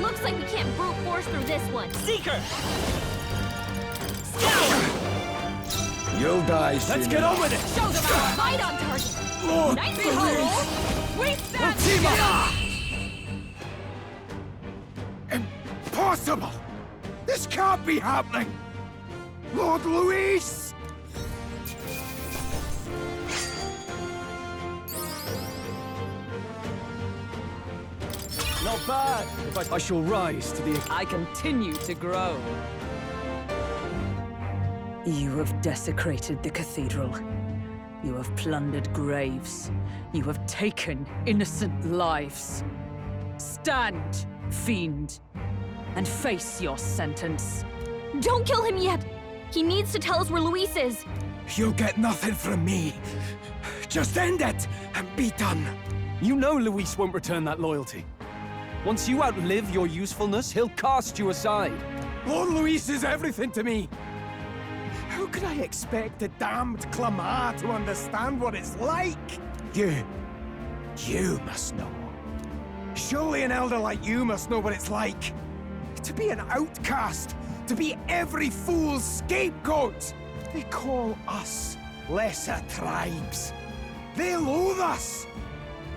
Looks like we can't brute force through this one. Seeker! You'll die, Let's get on with it! Show them our fight on target. Lord, Nice please. behold! We stand Impossible! This can't be happening! Lord Luis! Not bad, but I shall rise to the... I continue to grow. You have desecrated the cathedral. You have plundered graves. You have taken innocent lives. Stand, fiend, and face your sentence. Don't kill him yet! He needs to tell us where Luis is. You'll get nothing from me. Just end it and be done. You know Luis won't return that loyalty. Once you outlive your usefulness, he'll cast you aside. Lord Luis is everything to me. How could I expect the damned Clamar to understand what it's like? You must know. Surely an elder like you must know what it's like. To be an outcast, to be every fool's scapegoat. They call us lesser tribes. They loathe us.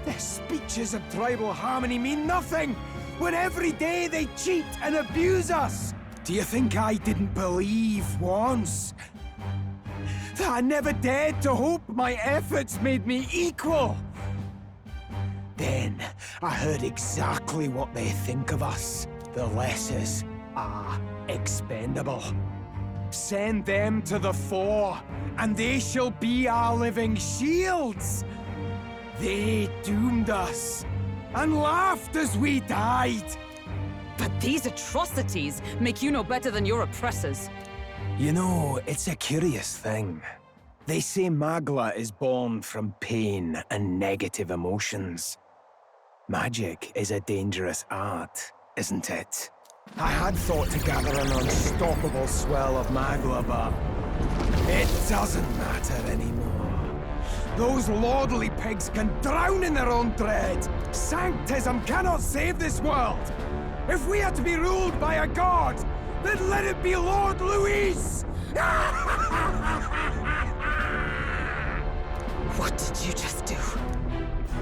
Their speeches of tribal harmony mean nothing, when every day they cheat and abuse us. Do you think I didn't believe once that I never dared to hope my efforts made me equal? Then I heard exactly what they think of us. The lessers are expendable. Send them to the fore, and they shall be our living shields. They doomed us, and laughed as we died. But these atrocities make you no better than your oppressors. You know, it's a curious thing. They say Magla is born from pain and negative emotions. Magic is a dangerous art, isn't it? I had thought to gather an unstoppable swell of Magla, but it doesn't matter anymore. Those lordly pigs can drown in their own dread. Sanctism cannot save this world. If we are to be ruled by a god, then let it be Lord Luis! What did you just do?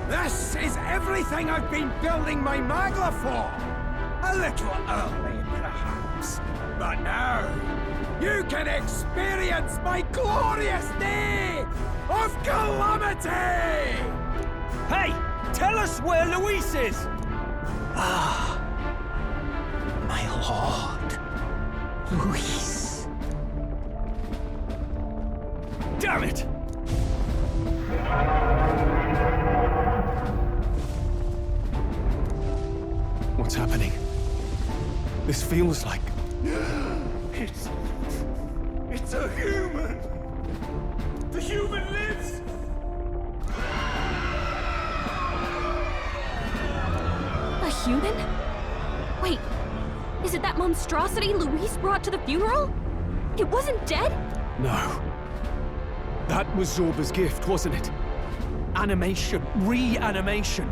This is everything I've been building my Magla for! A little early, perhaps. But now, you can experience my glorious day of calamity! Hey! Tell us where Luis is! Ah, my lord, Luis. Damn it! What's happening? This feels like... It's a human! The human lives! A human? Wait, is it that monstrosity Luis brought to the funeral? It wasn't dead? No. That was Zorba's gift, wasn't it? Animation. Reanimation.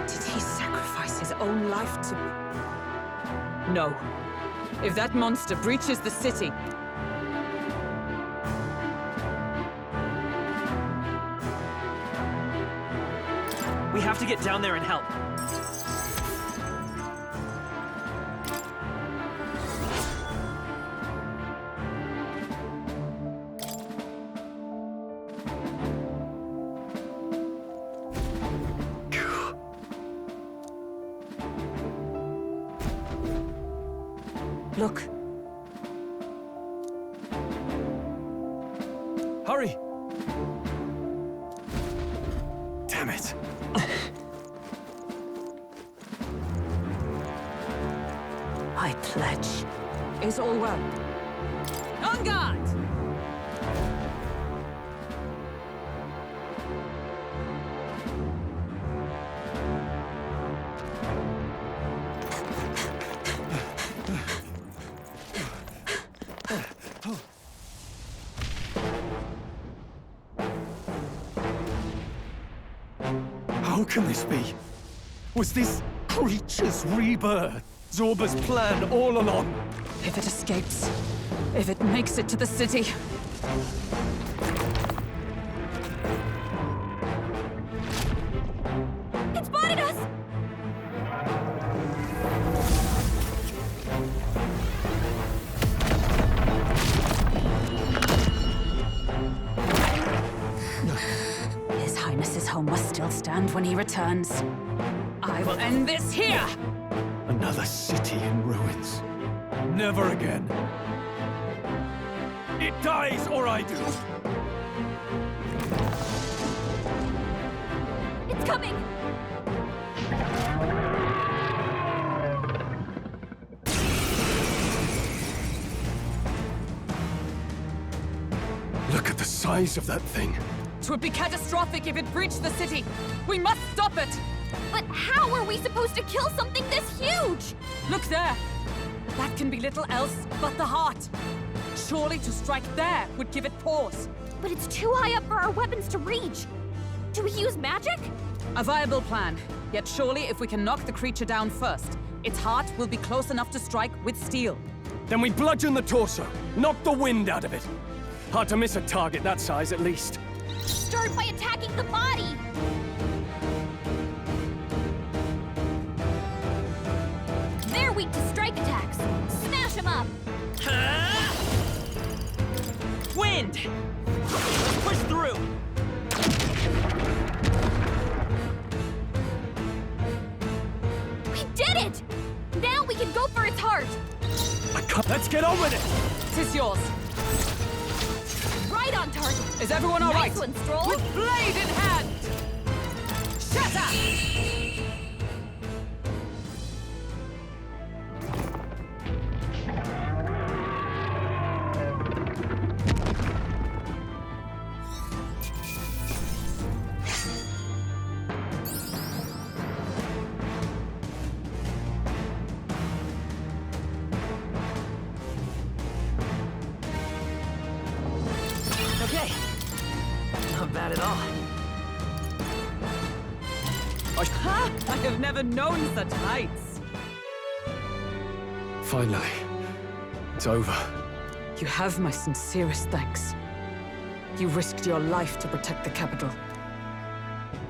Did he sacrifice his own life to... No. If that monster breaches the city... We have to get down there and help. Look. Hurry! Damn it. I pledge. Is all well? On guard! can this be? Was this creature's rebirth Zorba's plan all along? If it escapes, if it makes it to the city, It spotted us! His Highness's home must still stand when he returns. I will end this here! Another city in ruins. Never again. It dies or I do. It's coming! Look at the size of that thing. It would be catastrophic if it breached the city. We must stop it! But how are we supposed to kill something this huge? Look there! That can be little else but the heart. Surely to strike there would give it pause. But it's too high up for our weapons to reach. Do we use magic? A viable plan. Yet surely if we can knock the creature down first, its heart will be close enough to strike with steel. Then we bludgeon the torso. Knock the wind out of it. Hard to miss a target that size, at least. Start by attacking the body! They're weak to strike attacks. Smash them up! Wind! Let's push through! We did it! Now we can go for its heart! I can't. Let's get on with it! 'Tis yours. Right on target! Is everyone all right? Nice one, Stroll! With blade in hand! Shatter! Okay. Not bad at all. Ha! I have never known such heights. Finally. It's over. You have my sincerest thanks. You risked your life to protect the capital.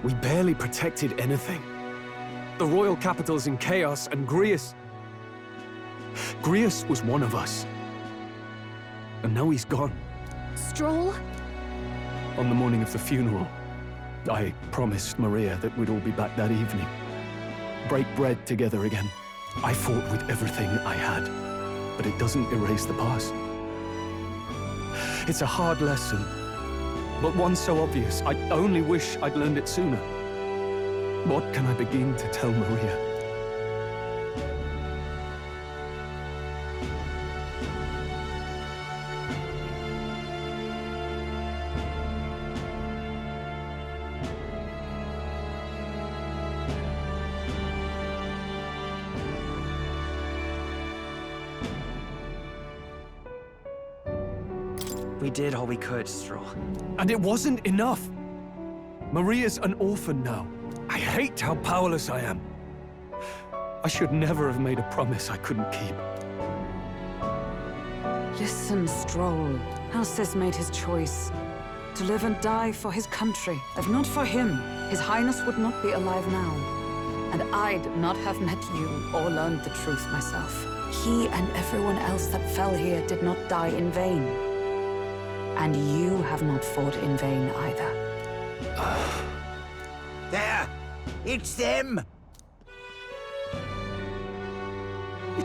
We barely protected anything. The royal capital's in chaos, and Grius... Grius was one of us. And now he's gone. Stroll? On the morning of the funeral, I promised Maria that we'd all be back that evening. Break bread together again. I fought with everything I had, but it doesn't erase the past. It's a hard lesson, but one so obvious, I only wish I'd learned it sooner. What can I begin to tell Maria? We did all we could, Stroll. And it wasn't enough. Maria's an orphan now. I hate how powerless I am. I should never have made a promise I couldn't keep. Listen, Stroll. Alcest made his choice. To live and die for his country. If not for him, His Highness would not be alive now. And I'd not have met you or learned the truth myself. He and everyone else that fell here did not die in vain. And you have not fought in vain either. There! It's them!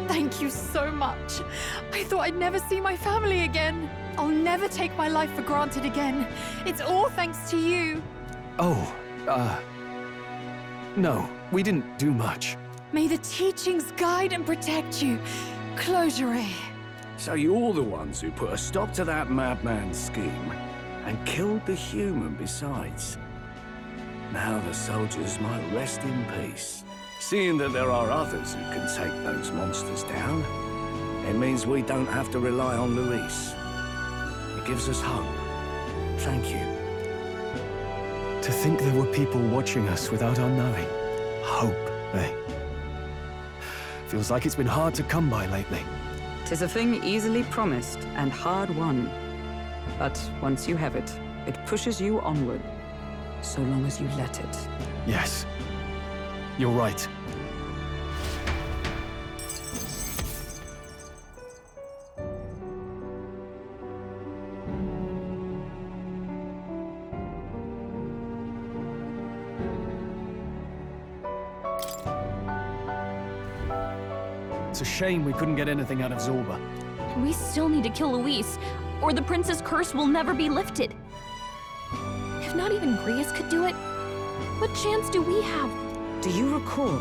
Thank you so much. I thought I'd never see my family again. I'll never take my life for granted again. It's all thanks to you. Oh, no, we didn't do much. May the teachings guide and protect you. Closure. So you're the ones who put a stop to that madman's scheme, and killed the human besides. Now the soldiers might rest in peace. Seeing that there are others who can take those monsters down, it means we don't have to rely on Luis. It gives us hope. Thank you. To think there were people watching us without our knowing. Hope, eh? Feels like it's been hard to come by lately. 'Tis a thing easily promised and hard won. But once you have it, it pushes you onward, so long as you let it. Yes. You're right. It's a shame we couldn't get anything out of Zorba. We still need to kill Luis, or the prince's curse will never be lifted. If not even Grius could do it, what chance do we have? Do you recall,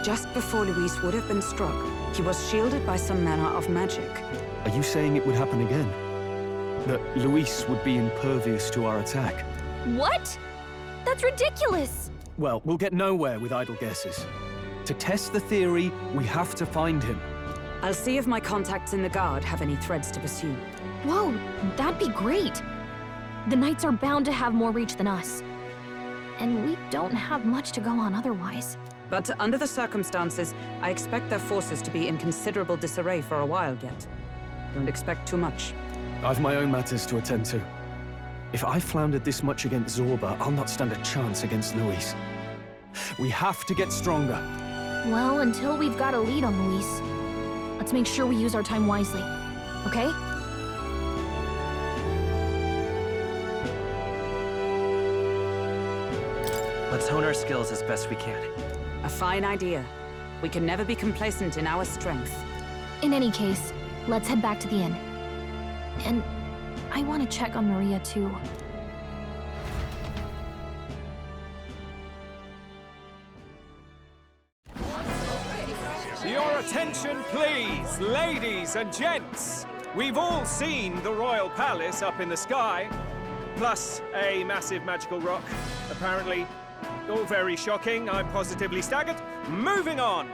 just before Luis would have been struck, he was shielded by some manner of magic? Are you saying it would happen again? That Luis would be impervious to our attack? What? That's ridiculous! Well, we'll get nowhere with idle guesses. To test the theory, we have to find him. I'll see if my contacts in the Guard have any threads to pursue. Whoa, that'd be great! The Knights are bound to have more reach than us. And we don't have much to go on otherwise. But under the circumstances, I expect their forces to be in considerable disarray for a while yet. Don't expect too much. I've my own matters to attend to. If I floundered this much against Zorba, I'll not stand a chance against Luis. We have to get stronger. Well, until we've got a lead on Luis, let's make sure we use our time wisely, okay? Let's hone our skills as best we can. A fine idea. We can never be complacent in our strength. In any case, let's head back to the inn. And I want to check on Maria, too. Your attention, please, ladies and gents. We've all seen the royal palace up in the sky, plus a massive magical rock, apparently. All very shocking, I'm positively staggered. Moving on.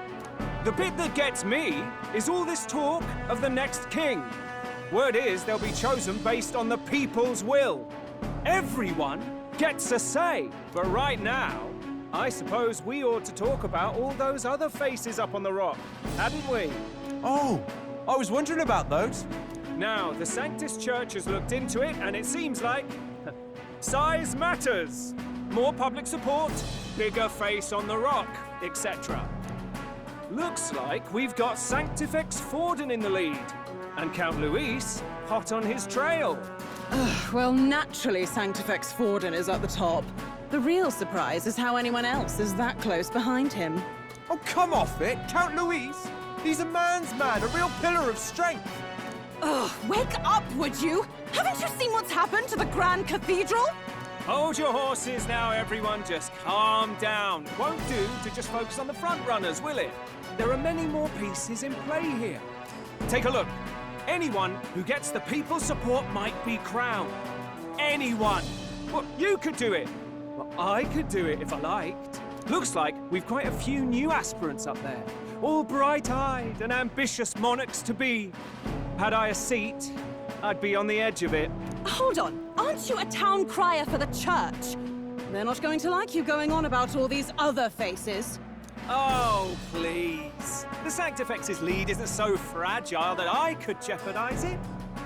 The bit that gets me is all this talk of the next king. Word is they'll be chosen based on the people's will. Everyone gets a say, but right now, I suppose we ought to talk about all those other faces up on the rock, hadn't we? Oh, I was wondering about those. Now, the Sanctus Church has looked into it, and it seems like size matters. More public support, bigger face on the rock, etc. Looks like we've got Sanctifex Forden in the lead, and Count Luis hot on his trail. Well, naturally, Sanctifex Forden is at the top. The real surprise is how anyone else is that close behind him. Oh, come off it, Count Luis. He's a man's man, a real pillar of strength. Ugh, wake up, would you? Haven't you seen what's happened to the Grand Cathedral? Hold your horses now, everyone. Just calm down. Won't do to just focus on the front runners, will it? There are many more pieces in play here. Take a look. Anyone who gets the people's support might be crowned. Anyone. Well, you could do it. Well, I could do it if I liked. Looks like we've quite a few new aspirants up there. All bright-eyed and ambitious monarchs-to-be. Had I a seat, I'd be on the edge of it. Hold on, aren't you a town crier for the church? They're not going to like you going on about all these other faces. Oh, please. The Sanctifex's lead isn't so fragile that I could jeopardize it.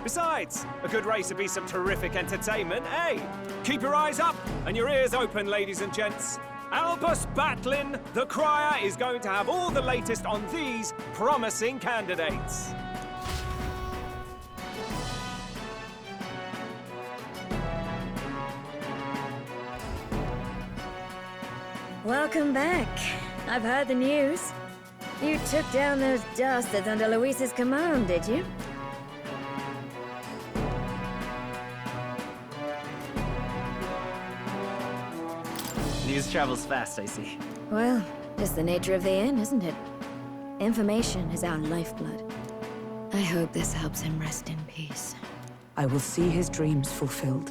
Besides, a good race would be some terrific entertainment, eh? Keep your eyes up and your ears open, ladies and gents. Albus Batlin, the crier, is going to have all the latest on these promising candidates. Welcome back. I've heard the news. You took down those dastards under Luis's command, did you? News travels fast, I see. Well, just the nature of the inn, isn't it? Information is our lifeblood. I hope this helps him rest in peace. I will see his dreams fulfilled.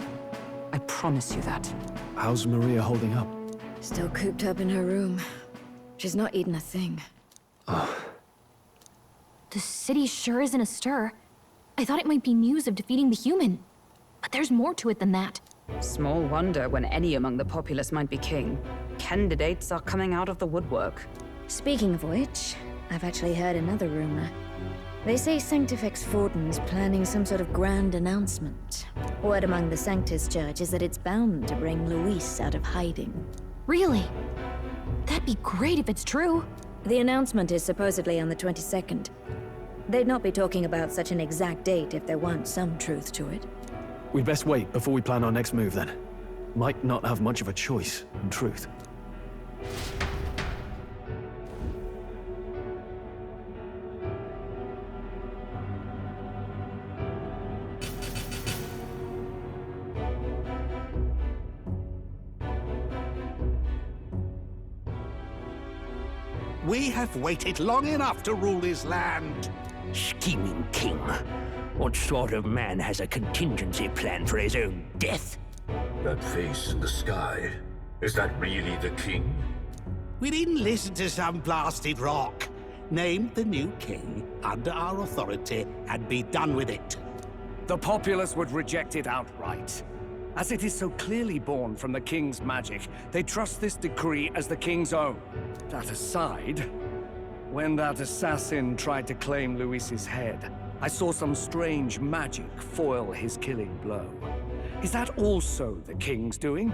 I promise you that. How's Maria holding up? Still cooped up in her room. She's not eaten a thing. The city sure isn't astir. I thought it might be news of defeating the human. But there's more to it than that. Small wonder when any among the populace might be king. Candidates are coming out of the woodwork. Speaking of which, I've actually heard another rumor. They say Sanctifex Fortin's planning some sort of grand announcement. Word among the Sanctus Church is that it's bound to bring Luis out of hiding. Really? That'd be great if it's true. The announcement is supposedly on the 22nd. They'd not be talking about such an exact date if there weren't some truth to it. We'd best wait before we plan our next move then. Might not have much of a choice, in truth. We have waited long enough to rule this land. Scheming king. What sort of man has a contingency plan for his own death? That face in the sky, is that really the king? We didn't listen to some blasted rock. Name the new king under our authority and be done with it. The populace would reject it outright. As it is so clearly born from the king's magic, they trust this decree as the king's own. That aside, when that assassin tried to claim Luis's head, I saw some strange magic foil his killing blow. Is that also the king's doing?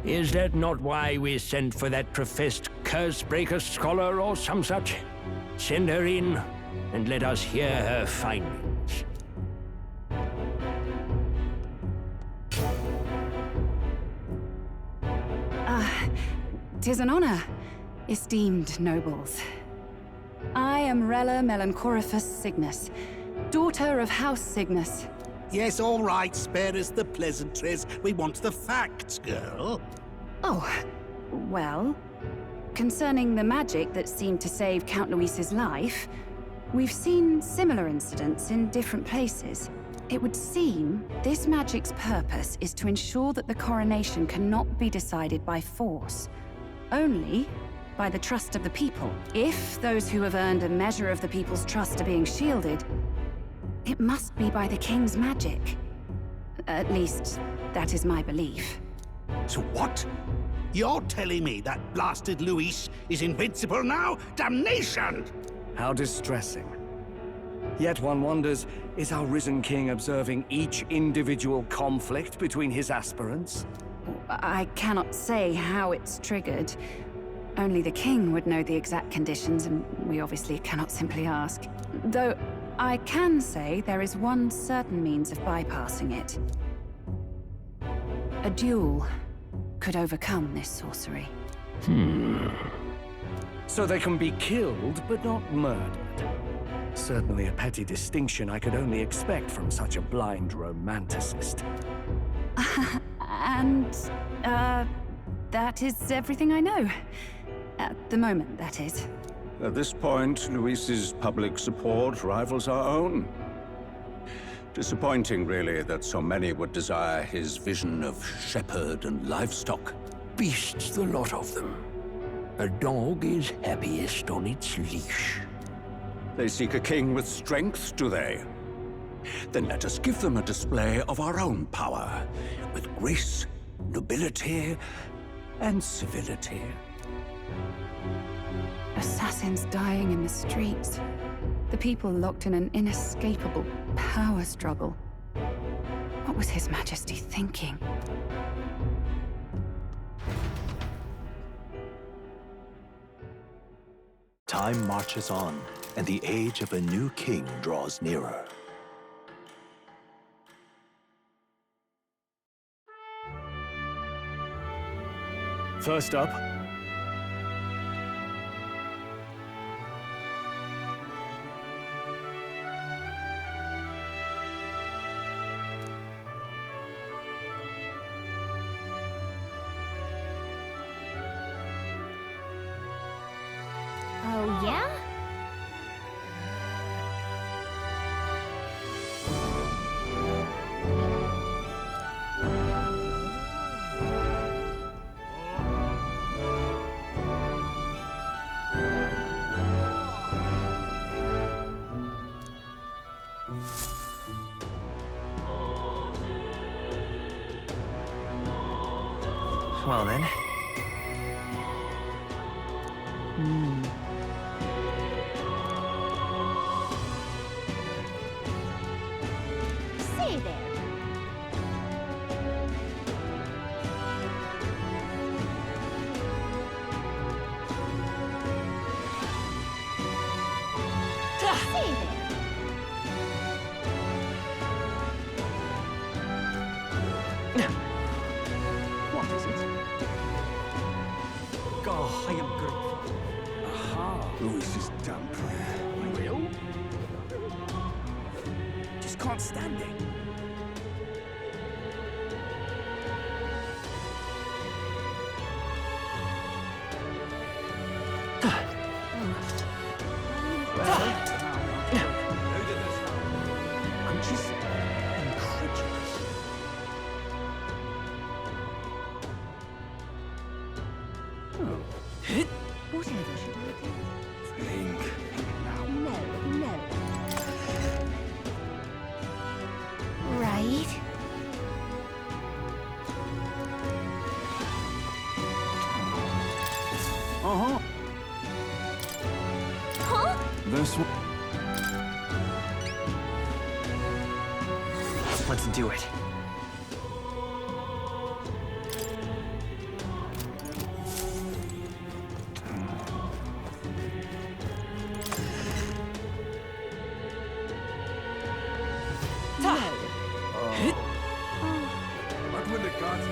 Is that not why we sent for that professed curse-breaker scholar or some such? Send her in, and let us hear her findings. 'Tis an honor, esteemed nobles. I am Rella Melanchorophus Cygnus, daughter of House Cygnus. Yes, all right, spare us the pleasantries. We want the facts, girl. Oh, well, concerning the magic that seemed to save Count Luis's life, we've seen similar incidents in different places. It would seem this magic's purpose is to ensure that the coronation cannot be decided by force, only by the trust of the people. If those who have earned a measure of the people's trust are being shielded, it must be by the king's magic. At least, that is my belief. So what? You're telling me that blasted Luis is invincible now? Damnation! How distressing. Yet one wonders, is our risen king observing each individual conflict between his aspirants? I cannot say how it's triggered. Only the king would know the exact conditions, and we obviously cannot simply ask. Though, I can say there is one certain means of bypassing it. A duel could overcome this sorcery. So they can be killed, but not murdered. Certainly a petty distinction I could only expect from such a blind romanticist. And, that is everything I know. At the moment, that is. At this point, Luis's public support rivals our own. Disappointing, really, that so many would desire his vision of shepherd and livestock. Beasts, the lot of them. A dog is happiest on its leash. They seek a king with strength, do they? Then let us give them a display of our own power, with grace, nobility, and civility. Assassins dying in the streets. The people locked in an inescapable power struggle. What was His Majesty thinking? Time marches on, and the age of a new king draws nearer. First up, Oh, yeah? Well then. Say there. Say there. What is it? Oh, I am grateful. Aha. Louis's damn prayer. You will? Just can't stand it. I'm just incredulous. Whatever should I do? Think. No, no. Right. Uh-huh. Huh? This one. Let's do it. What will the gods do?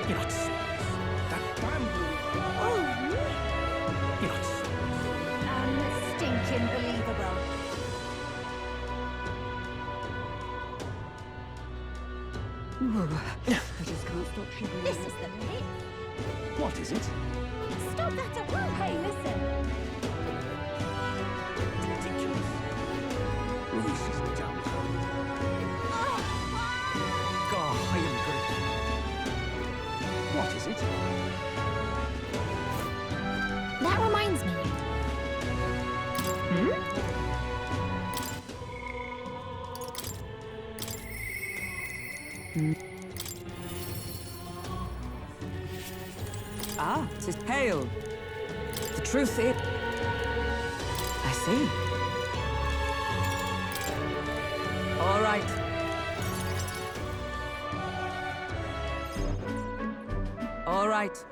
You're not serious. That damn blue. Oh, You're not serious. stinking believable. I just can't stop shivering. This is the pit. What is it? Stop that at once. Hey, listen. Ridiculous. Louis's damn prayer. Oh, I am grateful. What is it? That reminds me. Ah, 'tis pale. The truth is... I see. All right. All right.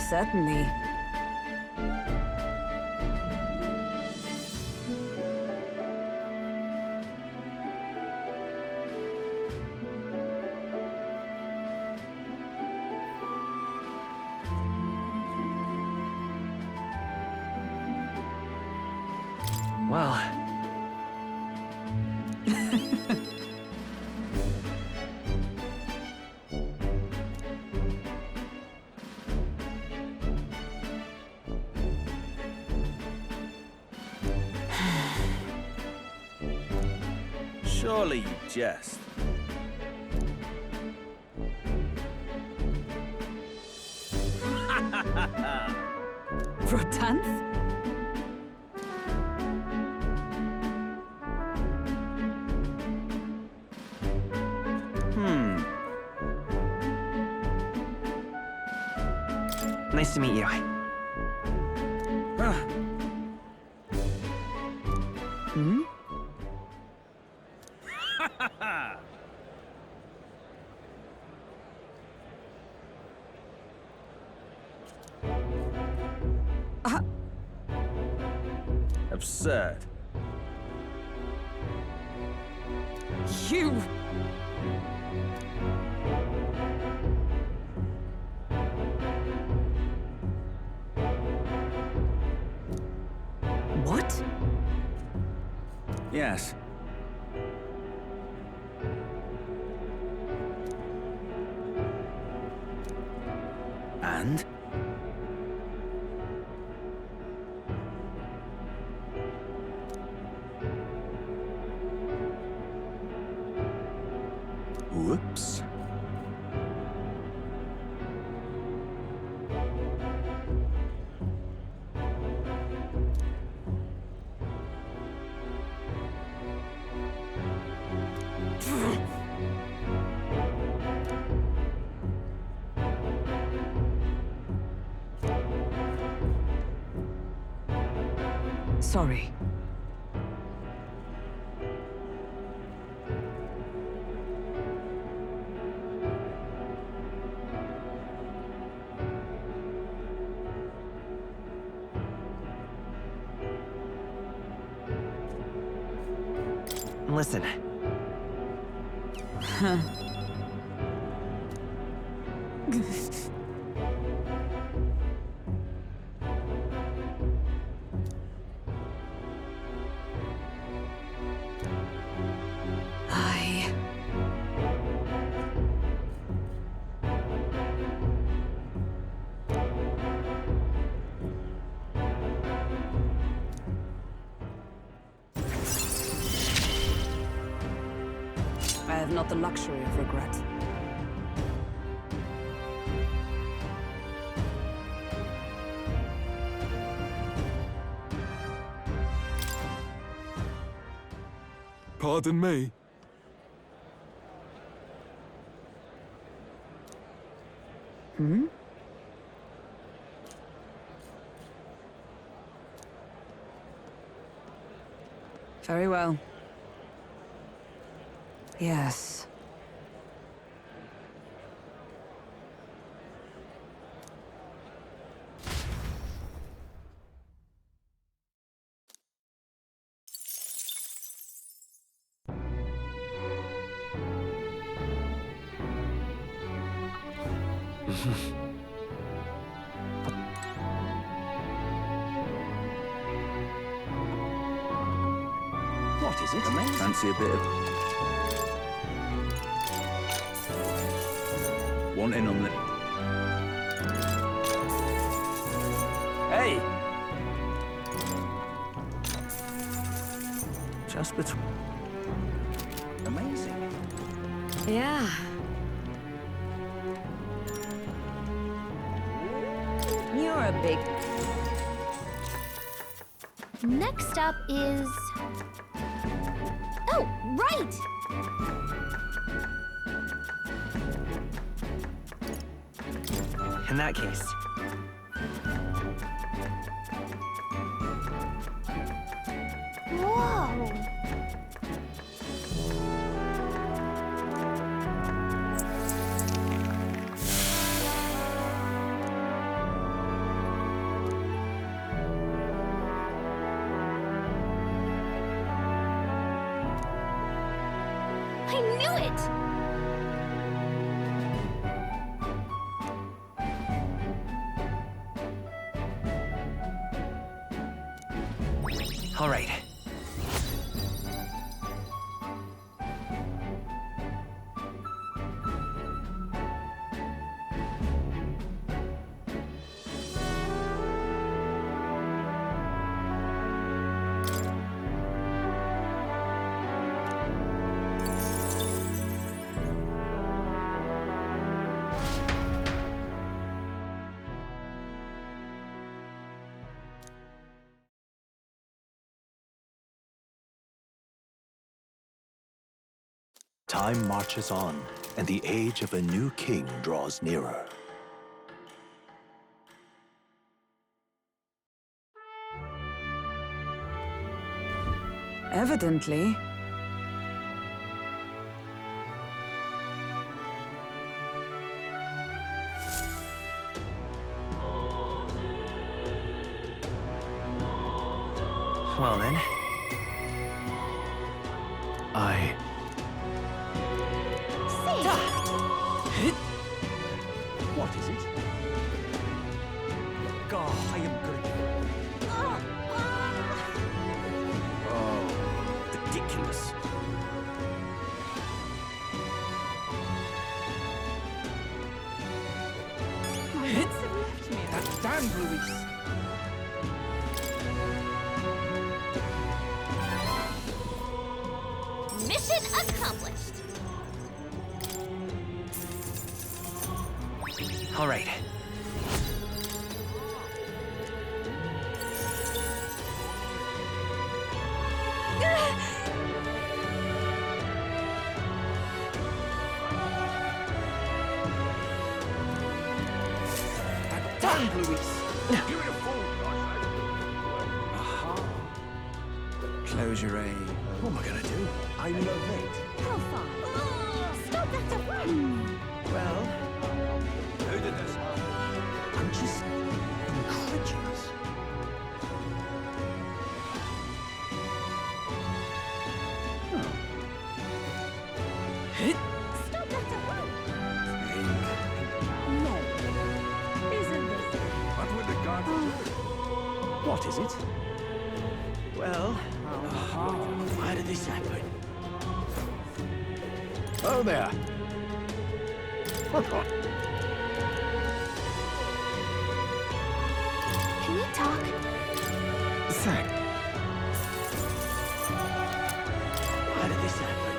Certainly. Well, Surely you jest. For a tenth? nice to meet you. Hmm? Absurd. You! What? Yes. hand? Whoops. Sorry. Listen. Huh. I have not the luxury of regret. Pardon me. Hmm? Very well. Yes. What is it? Amazing. Fancy a bit of... Wanting on the... Hey! Just between... Amazing. Yeah. You're a big... Next up is... Oh, right! In that case... Whoa! I knew it! All right. Time marches on, and the age of a new king draws nearer. Evidently. Well then. What is it? God, I am grateful. Oh, ridiculous. My wits have stand, Luis. Mission accomplished. All right. Stand, Luis. Close your eye. What am I gonna do? I love it. How far? Stop that to run! Well, who did this? I'm just incredulous. Stop that to run! No. Isn't this? What would the gods do? What is it? Well, why did this happen? Oh, there. Can we talk? Thank. Why did this happen?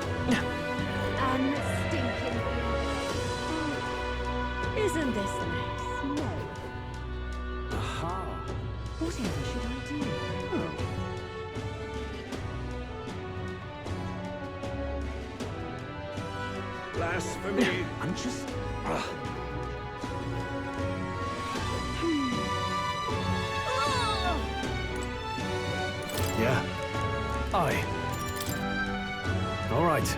Unstinking. Isn't this nice? No. Aha. Whatever should I do? Blasphemy. I'm just... Yeah. Aye. All right.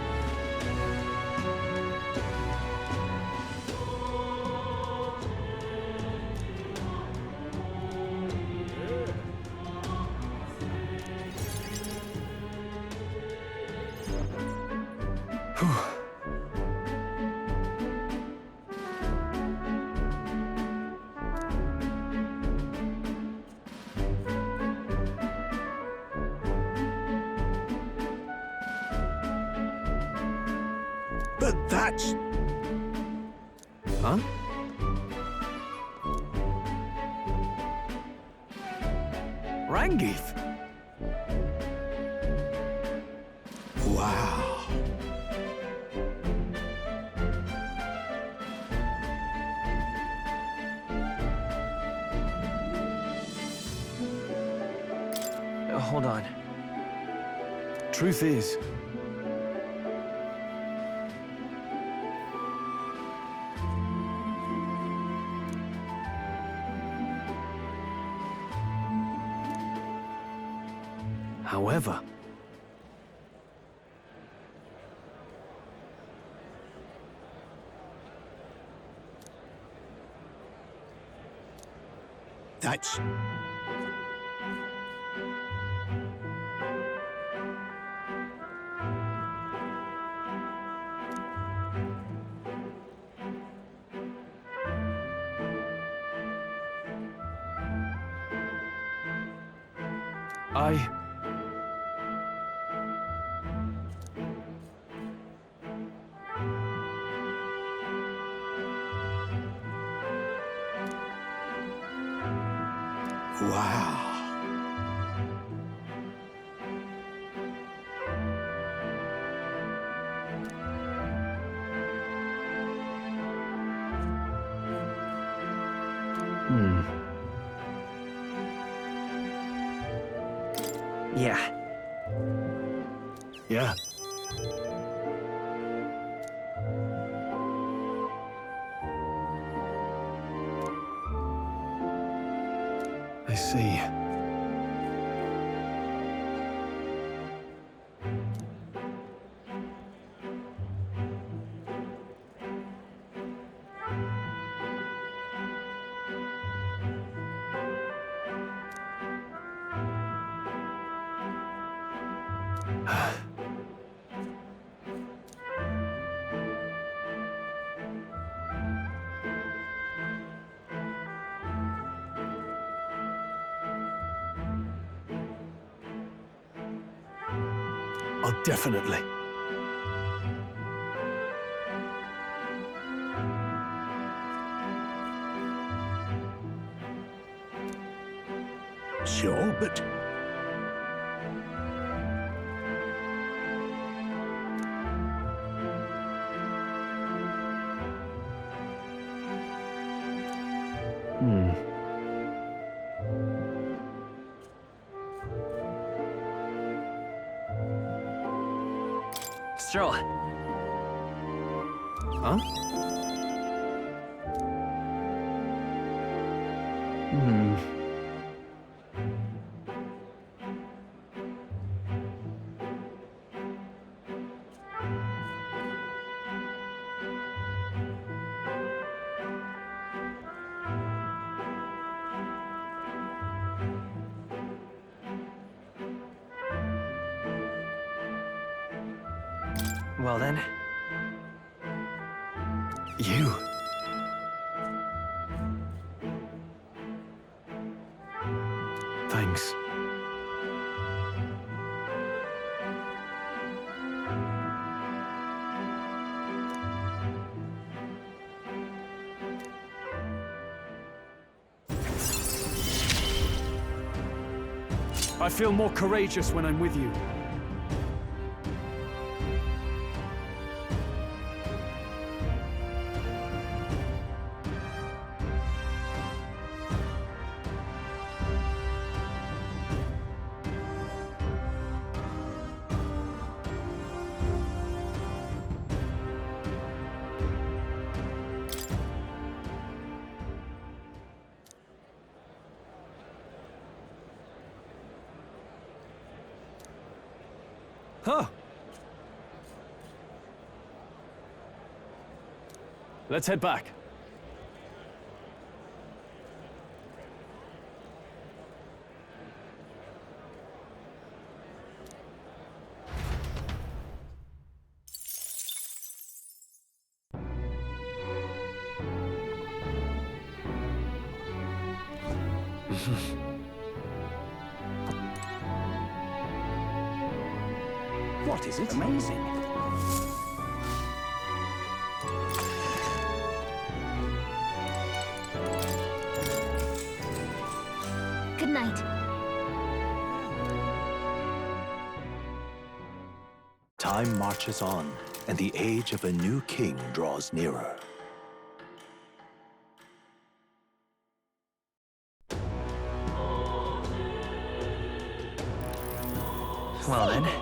But that's... Huh? Rangith? Wow. Hold on. Truth is, however, That's... I... Wow. Yeah. Yeah. I see. Oh, definitely. sure, but Stroll. Huh? Hmm. Well then. You. Thanks. I feel more courageous when I'm with you. Huh. Let's head back. What is it? Amazing. Good night. Time marches on, and the age of a new king draws nearer. Well then.